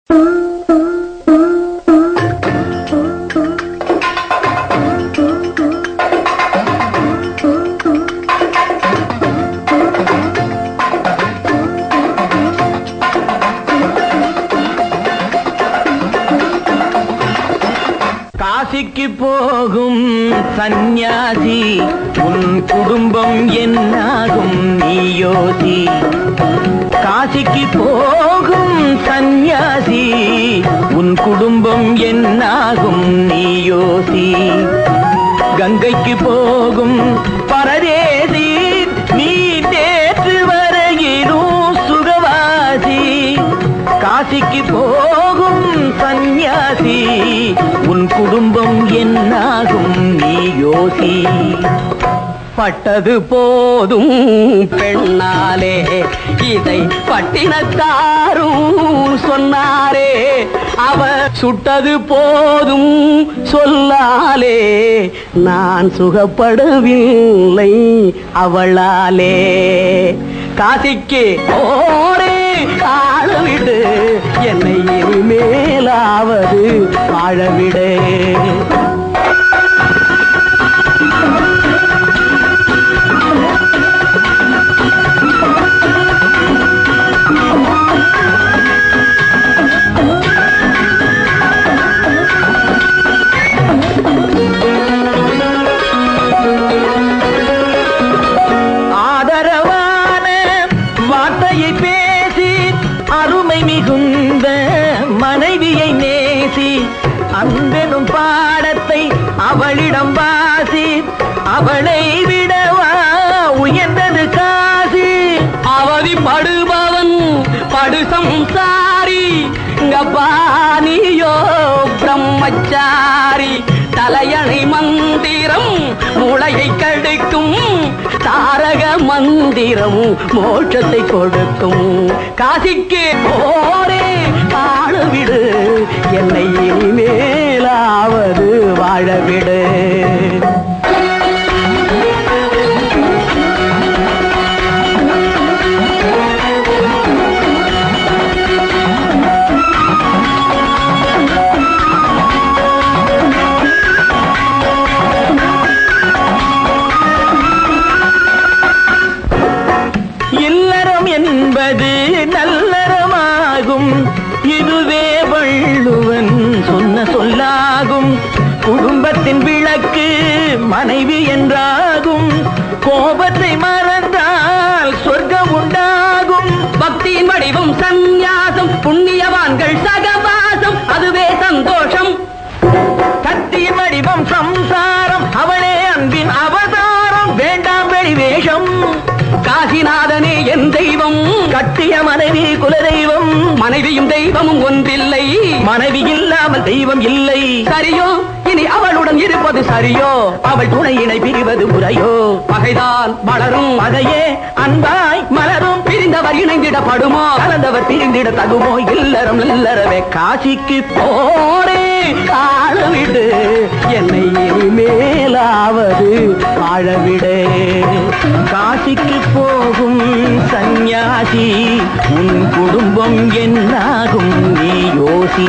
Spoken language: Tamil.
காசிக்கு போகும் சந்நியாசி உன் குடும்பம் என்னாகும் நீயோசி. காசிக்கு போகும் சந்நியாசி உன் குடும்பம் என்னாகும் நீயோசி. கங்கைக்கு போகும் பரதேசி நீ நேற்று வரையிலும் சுகவாசி. காசிக்கு போகும் சந்நியாசி உன் குடும்பம் என்னாகும் நீயோசி. பட்டது போதும் பெண்ணாலே இதை பட்டினத்தாரும் சொன்னாரே. அவ சுட்டது போதும் சொல்லாலே நான் சுகப்படவில்லை அவளாலே. காசிக்கு ஓரே ஆளவிடு என்னை மேலாவது வாழவிடு. பேசி அருமை மிகுந்த மனைவியை நேசி. அன்பெனும் பாடத்தை அவளிடம் வாசி. அவளை விடவா உயர்ந்தது காசி. அவதி படுபவன் படு சம்சாரி. நீயோ பிரம்மச்சாரி. தலையணை மந்திரம் மூளையை கெடுக்கும். தாரக மந்திரம் மோட்சத்தை கொடுக்கும். காசிக்கு போரே வாழவிடு என்னை மேலாவது வாழவிடு. என்பது நல்லறமாகும். இதுவே வள்ளுவன் சொன்ன சொல்லாகும். குடும்பத்தின் விளக்கு மனைவி என்றாகும். கோபத்தை மறந்தால் சொர்க்கம் உண்டாகும். பக்தியின் வடிவம் சந்நியாசம். புண்ணியவான்கள் சகவாசம் அதுவே சந்தோஷம். சக்தியின் வடிவம் சம்சாரம். அவனே அன்பின் அவதாரம். வேண்டாம் வெளிவேஷம். காசிநாதனே என் தெய்வம். கட்டிய மனைவி குலதெய்வம். மனைவியும் தெய்வமும் ஒன்றில்லை. மனைவி இல்லாமல் தெய்வம் இல்லை. சரியோ இனி அவளுடன் இருப்பது சரியோ. அவள் துணையினை பிரிவது முறையோ. பகைதான் வளரும் பகையே அன்பாய் மலரும். பிரிந்தவர் இணைந்திடப்படுமோ கலந்தவர் பிரிந்திட தகுமோ. இல்லறம் இல்லறவே காசிக்கு போரே ஆழவிடு என்னை மேலாவது வாழவிடு. காசிக்கு போகும் சந்நியாசி உன் குடும்பம் என்னாகும் நீ யோசி.